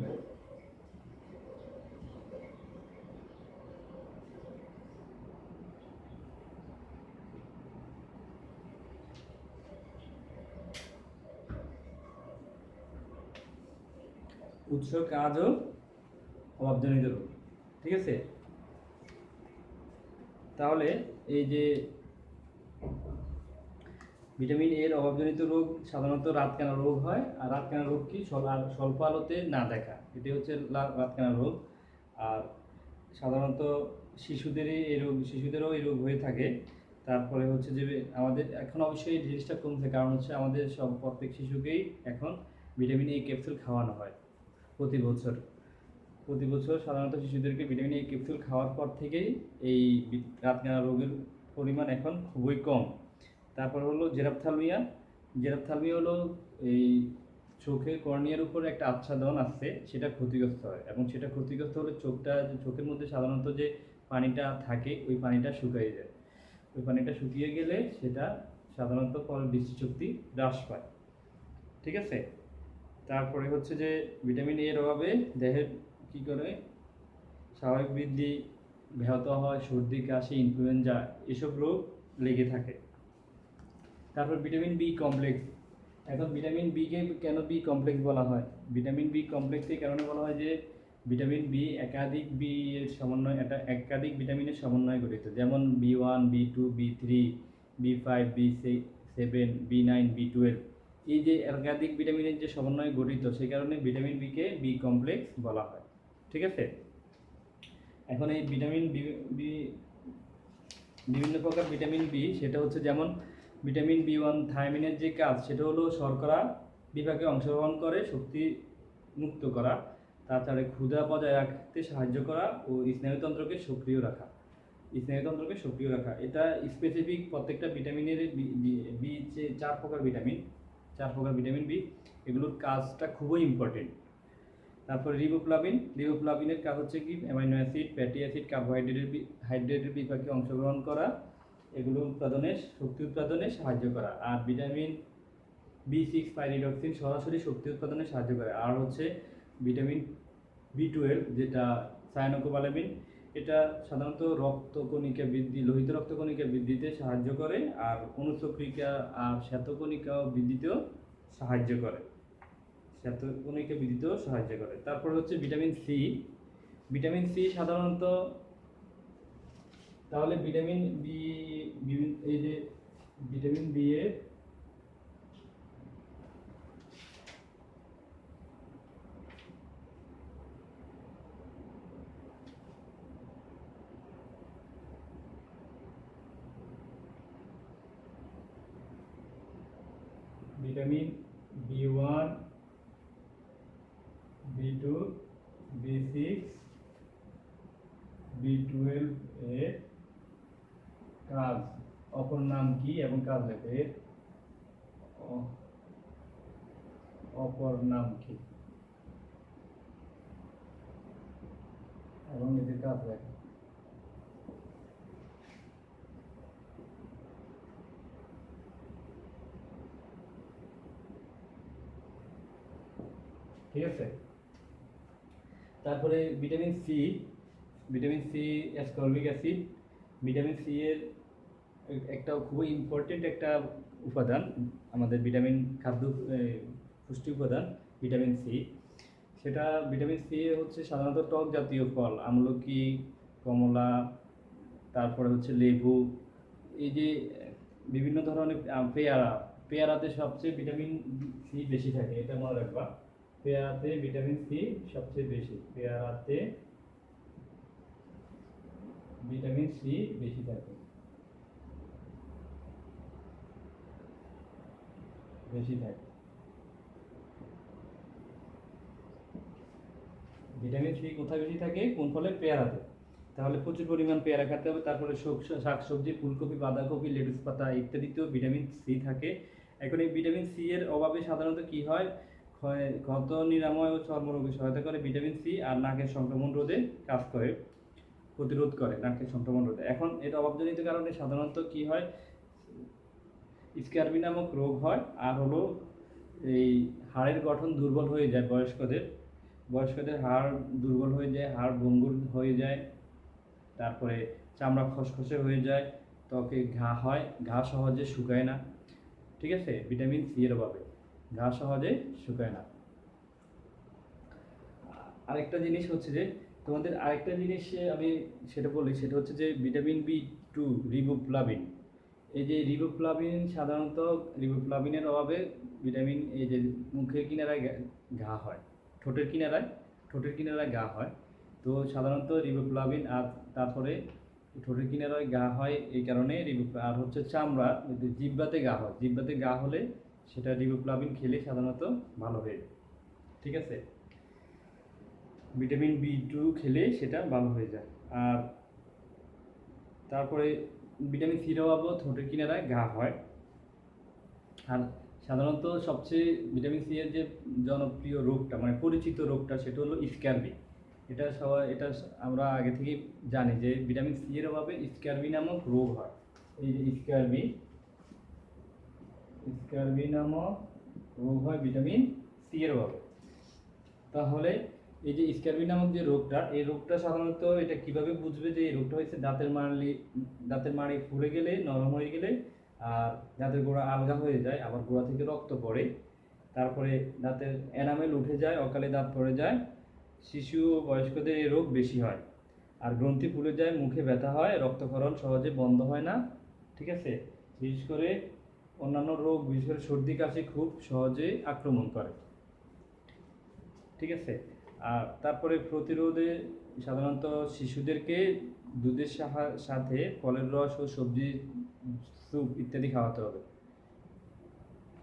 উৎস, কাজ ও অভাবজনিত রোগ, ঠিক আছে। তাহলে এই যে ভিটামিন এর অভাবজনিত রোগ সাধারণত রাতকানা রোগ হয়। আর রাতকানা রোগ কি, স্বল্প আলোতে না দেখা, এটি হচ্ছে রাতকানা রোগ। আর সাধারণত শিশুদেরও এই রোগ হয়ে থাকে। তারপরে হচ্ছে যে আমাদের এখন অবশ্যই এই জিনিসটা কমছে, কারণ হচ্ছে আমাদের প্রত্যেক শিশুকেই এখন ভিটামিন এ ক্যাপসুল খাওয়ানো হয় প্রতি বছর সাধারণত শিশুদেরকে ভিটামিন এ ক্যাপসুল খাওয়ার পর থেকেই এই রাতকানা রোগের পরিমাণ এখন খুবই কম। তারপর হলো জেরাপথ্যালমিয়া হলো এই চোখের কর্নিয়ার উপর একটা আচ্ছাদন আছে, সেটা ক্ষতিগ্রস্ত হয়, এবং সেটা ক্ষতিগ্রস্ত হলে চোখের মধ্যে সাধারণত যে পানিটা থাকে ওই পানিটা শুকিয়ে যায়। ওই পানিটা শুকিয়ে গেলে সেটা সাধারণত পরে দৃষ্টিশক্তি হ্রাস পায়, ঠিক আছে। তারপরে হচ্ছে যে ভিটামিন এর অভাবে দেহের কি করে স্বাভাবিক বৃদ্ধি ব্যাহত হয়, সর্দি, কাশি, ইনফ্লুয়েঞ্জা এসব রোগ লেগে থাকে। তারপর ভিটামিন বি কমপ্লেক্স। এখন ভিটামিন বি কে কেন বি কমপ্লেক্স বলা হয়? ভিটামিন বি কমপ্লেক্স এই কারণে বলা হয় যে ভিটামিন বি একাধিক একাধিক ভিটামিনের সমন্বয়ে গঠিত, যেমন B1, B2, B3, B5, B7, B9, B12। এই যে একাধিক ভিটামিনের যে সমন্বয়ে গঠিত, সেই কারণে ভিটামিন বি কে বি কমপ্লেক্স বলা হয়, ঠিক আছে। এখন এই ভিটামিন বি, বিভিন্ন প্রকার ভিটামিন বি, সেটা হচ্ছে যেমন ভিটামিন B1 থায়ামিনের যে কাজ, সেটা হলো শর্করা বিপাকে অংশগ্রহণ করে শক্তি মুক্ত করা, তাছাড়া ক্ষুধা বজায় রাখতে সাহায্য করা ও স্নায়ুতন্ত্রকে সক্রিয় রাখা। স্নায়ুতন্ত্রকে সক্রিয় রাখা। এটা স্পেসিফিক প্রত্যেকটা ভিটামিনের বি 4 প্রকার ভিটামিন, 4 প্রকার ভিটামিন বি, এগুলোর কাজটা খুবই ইম্পর্টেন্ট। তারপর রিবোফ্লাভিনের কাজ হচ্ছে কি অ্যামাইনো অ্যাসিড, ফ্যাটি অ্যাসিড, হাইড্রেটের বিপাকে অংশগ্রহণ করা, এগুলো উৎপাদনে, শক্তি উৎপাদনে সাহায্য করা। আর ভিটামিন B6 পাইরিডক্সিন সরাসরি শক্তি উৎপাদনে সাহায্য করে। আর হচ্ছে ভিটামিন B12 যেটা সায়ানোকোবালামিন, এটা সাধারণত রক্তকণিকা বৃদ্ধি, লোহিত রক্তকণিকা বৃদ্ধিতে সাহায্য করে, আর অনুচক্রিকা আর শ্বেতকণিকা বৃদ্ধিতেও সাহায্য করে, শ্বেতকণিকা বৃদ্ধিতেও সাহায্য করে। তারপর হচ্ছে ভিটামিন সি সাধারণত, তাহলে ভিটামিন বি, এই যে ভিটামিন বি এর vitamin B1, B2, B6, B12 এর কাজ, অপর নাম কি এবং কাজ লেখো, এর অপর নাম কি এবং এদের কাজ লেখো। ঠিক আছে। তারপরে vitamin C ascorbic acid. Vitamin C এর একটা খুবই ইম্পর্টেন্ট একটা উপাদান, আমাদের ভিটামিন খাদ্য পুষ্টি উপাদান ভিটামিন সি। সেটা ভিটামিন সি পেয়ে সাধারণত টক জাতীয় ফল, আমলকি, কমলা, তারপরে লেবু, এই যে বিভিন্ন ধরনের পেয়ারাতে সবচেয়ে ভিটামিন সি বেশি থাকে, এটা মনে রাখবা। পেয়ারাতে ভিটামিন সি সবচেয়ে বেশি, পেয়ারাতে ভিটামিন সি বেশি থাকে, ভিটামিন সি কোথায় বেশি থাকে? কোন ফলে? পেয়ারাতে। তাহলে প্রচুর পরিমাণ পেয়ারা খেতে হবে। তারপরে শাকসবজি, ফুলকপি, বাঁধাকপি, লেটুস পাতা ইত্যাদিতেও ভিটামিন সি থাকে। এখন এই ভিটামিন সি এর অভাবে সাধারণত কি হয়? ক্ষত নিরাময় ও চর্মরোগে সহায়তা করে ভিটামিন সি, আর নাকের সংক্রমণ রোধে কাজ করে, প্রতিরোধ করে নাকের সংক্রমণ রোধে। এখন এর অভাবজনিত কারণে সাধারণত কি হয়? স্ক্যারবি নামক রোগ হয়, আর এই হাড়ের গঠন দুর্বল হয়ে যায়। বয়স্কদের হাড় দুর্বল হয়ে যায়, হাড় ভঙ্গুর হয়ে যায়, তারপরে চামড়া খসখসে হয়ে যায়, ত্বকে ঘা হয়, ঘা সহজে শুকায় না। ঠিক আছে, ভিটামিন সি এর অভাবে ঘা সহজে শুকায় না। আরেকটা জিনিস যে তোমাদের আরেকটা জিনিস আমি সেটা বলি, সেটা হচ্ছে যে ভিটামিন B2 রিবোফ্লাভিন। এই যে সাধারণত রিবোফ্লাভিনের অভাবে ভিটামিন, এই যে মুখের কিনারায় ঘা হয়, ঠোঁটের কিনারায় ঘা হয়। তো সাধারণত রিবোফ্লাভিন, আর তারপরে ঠোঁটের কিনারায় ঘা হয় এই কারণে আর চামড়া, জিহ্বাতে ঘা হয়, জিহ্বাতে ঘা হলে সেটা রিবোফ্লাভিন খেলে সাধারণত ভালো হয়ে যায়। ঠিক আছে, ভিটামিন B2 খেলে সেটা ভালো হয়ে যায়। আর তারপরে ভিটামিন সির অভাবেও ঠোঁটের কিনারায় ঘা হয়। আর সাধারণত সবচেয়ে ভিটামিন সি এর যে জনপ্রিয় রোগটা, মানে পরিচিত রোগটা, সেটা হলো স্ক্যারবি। এটা আমরা আগে থেকে জানি যে ভিটামিন সি এর অভাবে স্ক্যারবি নামক রোগ হয়। এই যে স্ক্যারবি নামক রোগ হয় ভিটামিন সি এর অভাবে। তাহলে এই যে স্ক্যারবি নামক যে রোগটা, এই রোগটা সাধারণত এটা কিভাবে বুঝবে যে এই রোগটা হয়েছে? দাঁতের মাড়ি ফুলে গেলে, নরম হয়ে গেলে, আর দাঁতের গোড়া আলগা হয়ে যায়, আবার গোড়া থেকে রক্ত পড়ে, তারপরে দাঁতের এনামেল উঠে যায়, অকালে দাঁত পড়ে যায়। শিশু ও বয়স্কদের এই রোগ বেশি হয়। আর গ্রন্থি ফুলে যায়, মুখে ব্যথা হয়, রক্তক্ষরণ সহজে বন্ধ হয় না। ঠিক আছে, বিশেষ করে অন্যান্য রোগ, বিশেষ করে সর্দি কাশি খুব সহজে আক্রমণ করে। ঠিক আছে, আর তারপরে প্রতিরোধে সাধারণত শিশুদেরকে দুধের সাথে ফলের রস ও সবজি, স্যুপ ইত্যাদি খাওয়াতে হবে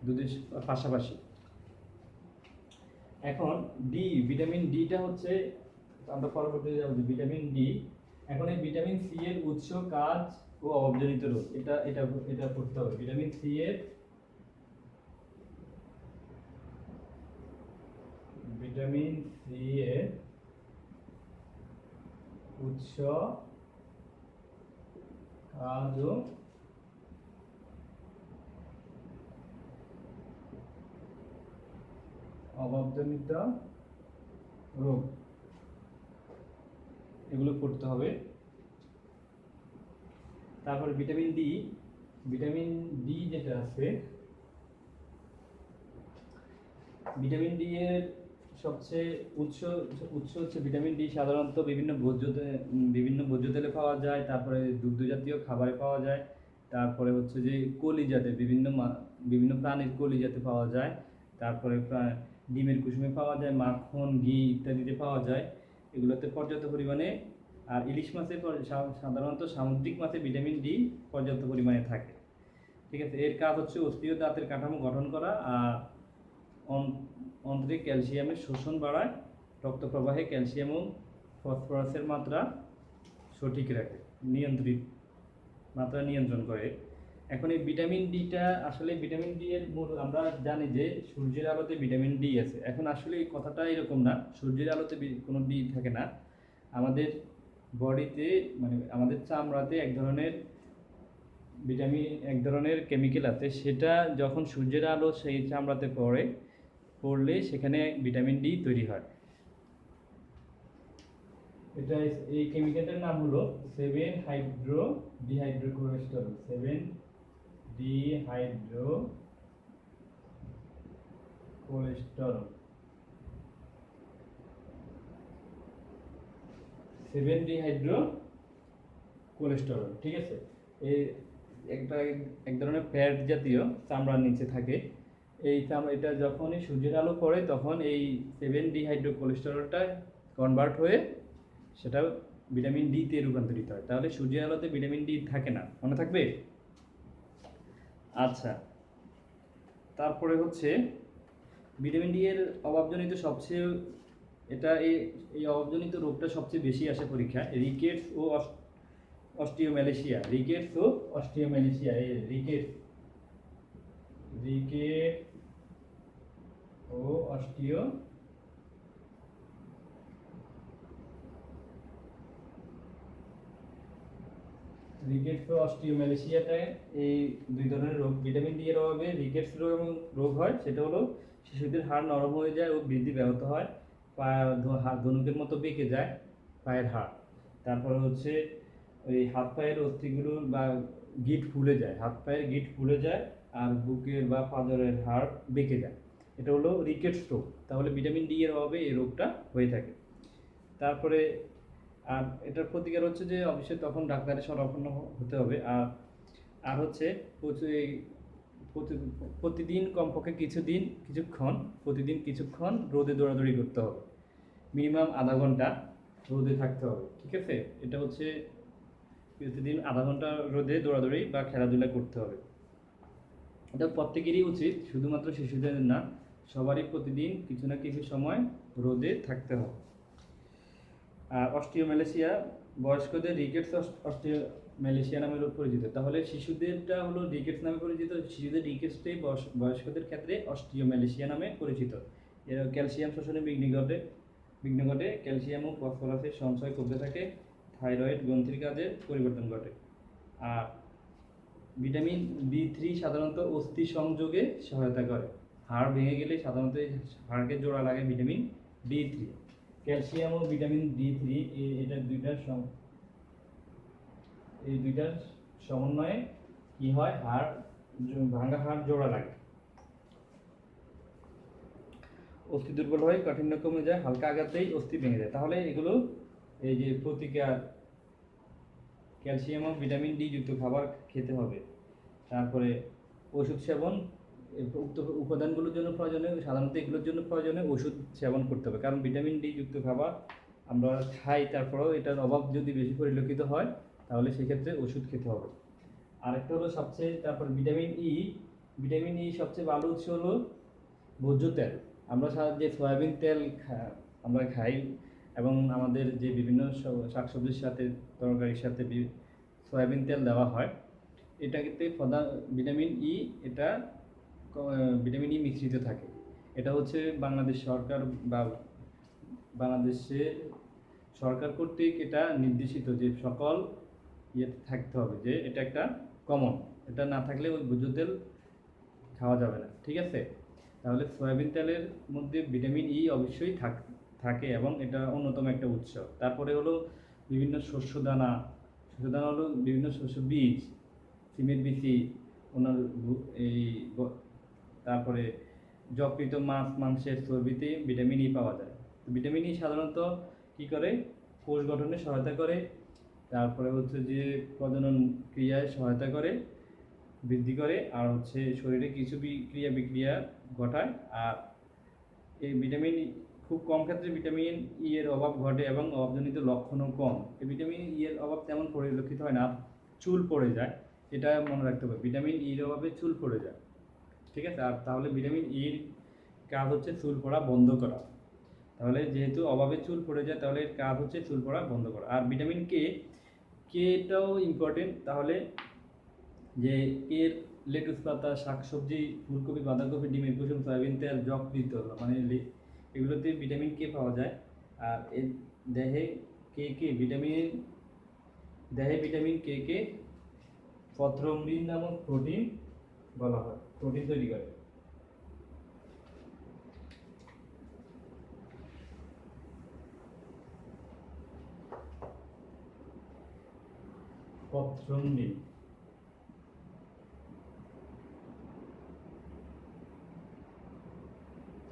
দুধের পাশাপাশি। এখন ভিটামিন ডিটা আমরা পরবর্তীতে যাবো। ভিটামিন ডি এখন এই ভিটামিন সি এর উৎস, কাজ ও অভাবজনিত রোগ, এটা এটা এটা পড়তে হবে। ভিটামিন সি এর উৎস, কাজ ও অভাবজনিত রোগ, এগুলো পড়তে হবে। তারপরে ভিটামিন ডি যেটা আছে, ভিটামিন ডি এর সবচেয়ে উৎস হচ্ছে ভিটামিন ডি সাধারণত বিভিন্ন ভোজ্য তেলে পাওয়া যায়, তারপরে দুগ্ধ জাতীয় খাবারে পাওয়া যায়, তারপরে হচ্ছে যে কলিজাতে বিভিন্ন প্রাণীর কলিজাতে পাওয়া যায়, তারপরে ডিমের কুসুমে পাওয়া যায়, মাখন, ঘি ইত্যাদিতে পাওয়া যায়, এগুলোতে পর্যাপ্ত পরিমাণে। আর ইলিশ মাছে সাধারণত সামুদ্রিক মাছে ভিটামিন ডি পর্যাপ্ত পরিমাণে থাকে। ঠিক আছে, এর কাজ হচ্ছে অস্থি ও দাঁতের কাঠামো গঠন করা, আর অন্ত্রে ক্যালসিয়ামের শোষণ বাড়ায়, রক্ত প্রবাহে ক্যালসিয়াম ও ফসফরাসের মাত্রা সঠিক রাখে, নিয়ন্ত্রণ করে। এখন এই ভিটামিন ডিটা আসলে ভিটামিন ডি এর আমরা জানি যে সূর্যের আলোতে ভিটামিন ডি আছে। এখন আসলে এই কথাটা এরকম না, সূর্যের আলোতে কোনো ডি থাকে না। আমাদের বডিতে মানে আমাদের চামড়াতে এক ধরনের কেমিক্যাল আছে, সেটা যখন সূর্যের আলো সেই চামড়াতে পড়লে সেখানে ভিটামিন ডি তৈরি হয়। এই কেমিক্যালটার নাম হলো 7-হাইড্রোডিহাইড্রোকোলেস্টেরল। 7-ডিহাইড্রোকোলেস্টেরল, ঠিক আছে। এই এক ধরনের ফ্যাট জাতীয় চামড়ার নিচে থাকে। এটা যখনই সূর্যের আলো পড়ে তখন এই 7-ডিহাইড্রোকোলেস্টেরলটা কনভার্ট হয়ে সেটা ভিটামিন ডি তে রূপান্তরিত হয়। তাহলে সূর্যের আলোতে ভিটামিন ডি থাকে না, মনে থাকবে। আচ্ছা, তারপরে হচ্ছে ভিটামিন ডি এর অভাবজনিত সবচেয়ে এই অভাবজনিত রোগটা সবচেয়ে বেশি আসে পরীক্ষায়, রিকেটস ও অস্টিওম্যালেশিয়া। রিকেটস ও অস্টিওম্যালেশিয়া অস্টিওম্যালেশিয়াটা এই দুই ধরনের রোগ। ভিটামিন ডি এর অভাবে রিকেটস রোগ হয়, সেটা হলো শিশুদের হাড় নরম হয়ে যায় ও বৃদ্ধি ব্যাহত হয়, ধনুকের মতো বেঁকে যায় পায়ের হাড়। তারপরে হচ্ছে ওই হাত পায়ের অস্থিগুলোর বা হাত পায়ের গিঁট ফুলে যায়, আর বুকের বা পাঁজরের হাড় বেঁকে যায়, এটা হলো রিকেটস রোগ। তাহলে ভিটামিন ডি এর অভাবে এই রোগটা হয়ে থাকে। তারপরে আর এটার প্রতিকার হচ্ছে যে অবশ্যই তখন ডাক্তারের শরণাপন্ন হতে হবে। আর হচ্ছে প্রতিদিন কমপক্ষে কিছুক্ষণ রোদে দৌড়াদৌড়ি করতে হবে, মিনিমাম আধা ঘন্টা রোদে থাকতে হবে, ঠিক আছে। এটা হচ্ছে প্রতিদিন আধা ঘন্টা রোদে দৌড়াদৌড়ি বা খেলাধুলা করতে হবে। এটা প্রত্যেকেরই উচিত, শুধুমাত্র শিশুদের না, সবারই প্রতিদিন কিছু না কিছু সময় রোদে থাকতে হবে। আর অস্টিওম্যালেশিয়া বয়স্কদের রিকেটস অস্টিওম্যালেশিয়া নামে পরিচিত। তাহলে শিশুদেরটা হলো রিকেটস নামে পরিচিত, শিশুদের রিকেটসটাই বয়স্কদের ক্ষেত্রে অস্টিওম্যালেশিয়া নামে পরিচিত। এর ক্যালসিয়াম শোষণে বিঘ্ন ঘটে, ক্যালসিয়াম ও ফসফরাসের সঞ্চয় কমতে থাকে, থাইরয়েড গ্রন্থির কাজে পরিবর্তন ঘটে। আর ভিটামিন B3 সাধারণত অস্থি সংযোগে সহায়তা করে। হাড় ভেঙে গেলে সাধারণত হাড়কে জোড়া লাগে ভিটামিন D3। ক্যালসিয়াম ও ভিটামিন D3 এই দুইটার সমন্বয়ে কি হয়, ভাঙা হাড় জোড়া লাগে, অস্থি দুর্বল হয়, কাঠিন্য কমে যায়, হালকা আঘাতেই অস্থি ভেঙে যায়। তাহলে এগুলো এই যে প্রতিকার, ক্যালসিয়াম ও ভিটামিন ডি যুক্ত খাবার খেতে হবে। তারপরে ওষুধ সেবন, উক্ত উপাদানগুলোর জন্য সাধারণত এগুলোর জন্য প্রয়োজনে ওষুধ সেবন করতে হবে, কারণ ভিটামিন ডি যুক্ত খাবার আমরা খাই, তারপরেও এটার অভাব যদি বেশি পরিলক্ষিত হয় তাহলে সেক্ষেত্রে ওষুধ খেতে হবে। আরেকটা হলো তারপর ভিটামিন ই সবচেয়ে ভালো উৎস হলো ভোজ্য তেল। আমরা যে সয়াবিন তেল আমরা খাই, এবং আমাদের যে বিভিন্ন শাকসবজির সাথে তরকারির সাথে সয়াবিন তেল দেওয়া হয়, এটাতে প্রধান ভিটামিন ই, এটা ভিটামিন ই মিশ্রিত থাকে। এটা হচ্ছে বাংলাদেশ সরকার বা বাংলাদেশের সরকার কর্তৃক এটা নির্দেশিত যে সকল ইয়েতে থাকতে হবে, যে এটা একটা কমন, এটা না থাকলে ওই ভোজ্য তেল খাওয়া যাবে না, ঠিক আছে। তাহলে সয়াবিন তেলের মধ্যে ভিটামিন ই অবশ্যই থাকে এবং এটা অন্যতম একটা উৎস। তারপরে হলো বিভিন্ন শস্যদানা হলো বিভিন্ন শস্য বীজ, সিমের বিচি, ওনার এই তারপরে যকৃত, মাছ, মাংসের চর্বিতে ভিটামিন ই পাওয়া যায়। তো ভিটামিন ই সাধারণত কী করে, কোষ গঠনে সহায়তা করে, তারপরে হচ্ছে যে প্রজনন ক্রিয়ায় সহায়তা করে, বৃদ্ধি করে, আর হচ্ছে শরীরে কিছু বিক্রিয়া ঘটায়। আর এই ভিটামিন খুব কম ক্ষেত্রে ভিটামিন ই এর অভাব ঘটে এবং অভাবজনিত লক্ষণও কম। এই ভিটামিন ই এর অভাব তেমন পরিলক্ষিত হয় না, চুল পড়ে যায়, এটা মনে রাখতে হবে, ভিটামিন ই এর অভাবে চুল পড়ে যায়, ঠিক আছে। আর তাহলে ভিটামিন ইর কাজ হচ্ছে চুল পড়া বন্ধ করা। তাহলে যেহেতু অভাবে চুল পড়ে যায়, তাহলে এর কাজ হচ্ছে চুল পড়া বন্ধ করা। আর ভিটামিন কেটাও ইম্পর্টেন্ট। তাহলে যে এর লেটুস পাতা, শাকসবজি, ফুলকপি, বাঁধাকপি, ডিমের কুসুম, সয়াবিন তেল, যকৃৎ, মানে এগুলোতে ভিটামিন কে পাওয়া যায়। আর এর দেহে ভিটামিন কে পথ্রম্বিন নামক প্রোটিন বলা হয়, প্রোটিন তৈরি করে।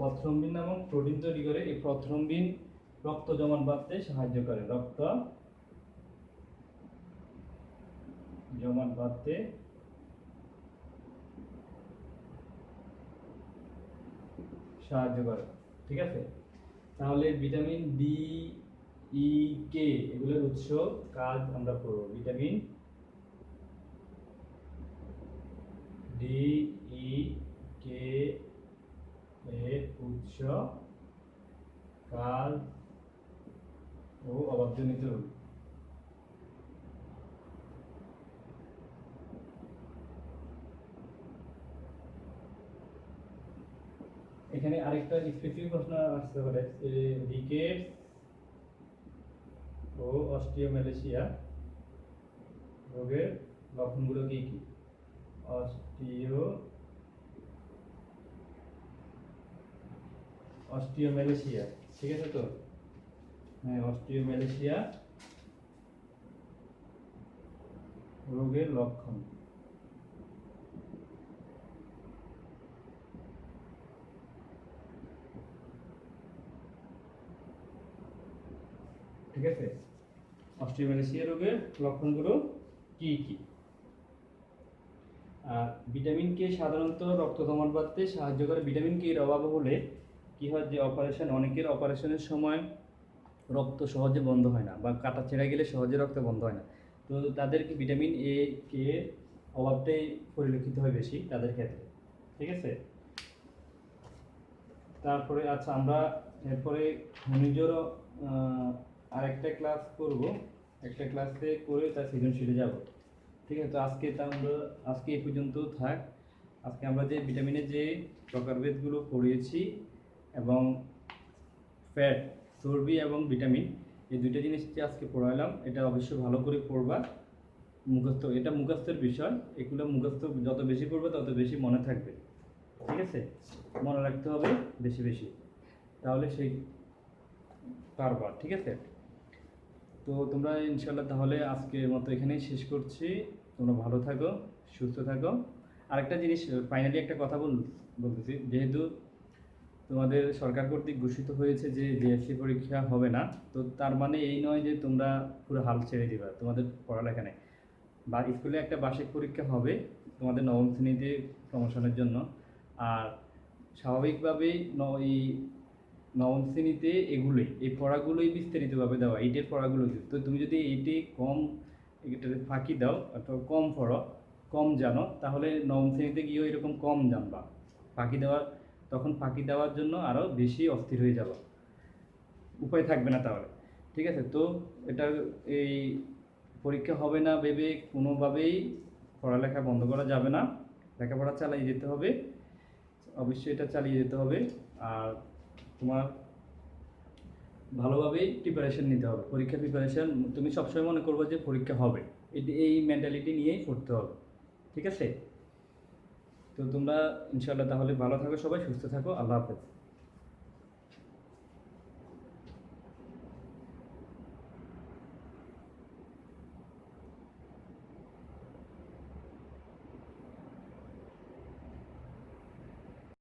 পথ্রম্বিন নামক প্রোটিন তৈরি করে। এই পথ্রম্বিন রক্ত জমাট বাঁধতে সাহায্য করে, রক্ত জমাট বাঁধতে সাহায্য করে, ঠিক আছে। তাহলে ভিটামিন ডি, ই, কে এগুলোর উৎস কাজ আমরা করব। ভিটামিন ডি, ই, কে এর উৎস, কাজ ও অভাবজনিত রোগ। এখানে আরেকটা স্পেসিফিক প্রশ্ন আসতে পারে, রিকেটস ও অস্টিওমেলেশিয়া রোগের লক্ষণগুলো কি কি? অস্টিওমেলেশিয়া, ঠিক আছে তো? হ্যাঁ, অস্টিওমেলেশিয়া রোগের লক্ষণ। ঠিক আছে, অস্টিওমেলেশিয়া রোগের লক্ষণগুলো কি কি? আর ভিটামিন কে সাধারণত রক্ত জমাট বাঁধতে সাহায্য করে। ভিটামিন কে এর অভাব হলে কি হয়, যে অনেকের অপারেশনের সময় রক্ত সহজে বন্ধ হয় না, বা কাটা ছেঁড়া গেলে সহজে রক্ত বন্ধ হয় না। তো তাদেরকে ভিটামিন কে অভাবটাই পরিলক্ষিত হয় বেশি তাদের ক্ষেত্রে, ঠিক আছে। তারপরে আচ্ছা, আমরা এরপরে খনিজের আরেকটা ক্লাস করব, একটা ক্লাসে করে তার সৃজনশীলে যাব, ঠিক আছে। তো আজকে এই পর্যন্ত থাক। আজকে আমরা যে ভিটামিনের যে প্রকারভেদগুলো পড়িয়েছি এবং ফ্যাট, চর্বি এবং ভিটামিন, এই দুইটা জিনিস যে আজকে পড়াইলাম, এটা অবশ্যই ভালো করে পড়বা। এটা মুখস্থের বিষয়, এগুলো মুখস্থ যত বেশি পড়বে তত বেশি মনে থাকবে, ঠিক আছে। মনে রাখতে হবে বেশি বেশি, তাহলে সেই পারবা, ঠিক আছে। তো তোমরা ইনশাল্লাহ তাহলে আজকের মতো এখানেই শেষ করছি। তোমরা ভালো থাকো, সুস্থ থাকো। আরেকটা জিনিস, ফাইনালি একটা কথা বলতেছি, যেহেতু তোমাদের সরকার কর্তৃক ঘোষিত হয়েছে যে জিএসসি পরীক্ষা হবে না, তো তার মানে এই নয় যে তোমরা পুরো হাল ছেড়ে দিবা তোমাদের পড়ালেখা নেই। বা স্কুলে একটা বার্ষিক পরীক্ষা হবে তোমাদের নবম শ্রেণীতে প্রমোশনের জন্য। আর স্বাভাবিকভাবেই এই নবম শ্রেণীতে এই পড়াগুলোই বিস্তারিতভাবে দেওয়া, এইটের পড়াগুলো। তো তুমি যদি এইটে এটাতে ফাঁকি দাও অথবা কম পড়ো, কম জানো, তাহলে নবম শ্রেণীতে গিয়েও এরকম কম জানবা। তখন ফাঁকি দেওয়ার জন্য আরও বেশি অস্থির হয়ে যাবো। উপায় থাকবে না তাহলে। ঠিক আছে, তো এটা এই পরীক্ষা হবে না ভেবে কোনোভাবেই পড়ালেখা বন্ধ করা যাবে না, লেখাপড়া চালিয়ে যেতে হবে, অবশ্যই এটা চালিয়ে যেতে হবে। আর তোমার ভালোভাবেই প্রিপারেশন নিতে হবে, পরীক্ষা প্রিপারেশন তুমি সবসময় মনে করবে যে পরীক্ষা হবে, এই মেন্টালিটি নিয়েই পড়তে হবে। ঠিক আছে, তো তোমরা ইনশাল্লাহ তাহলে ভালো থাকো, সবাই সুস্থ থাকো, আল্লাহ হাফেজ।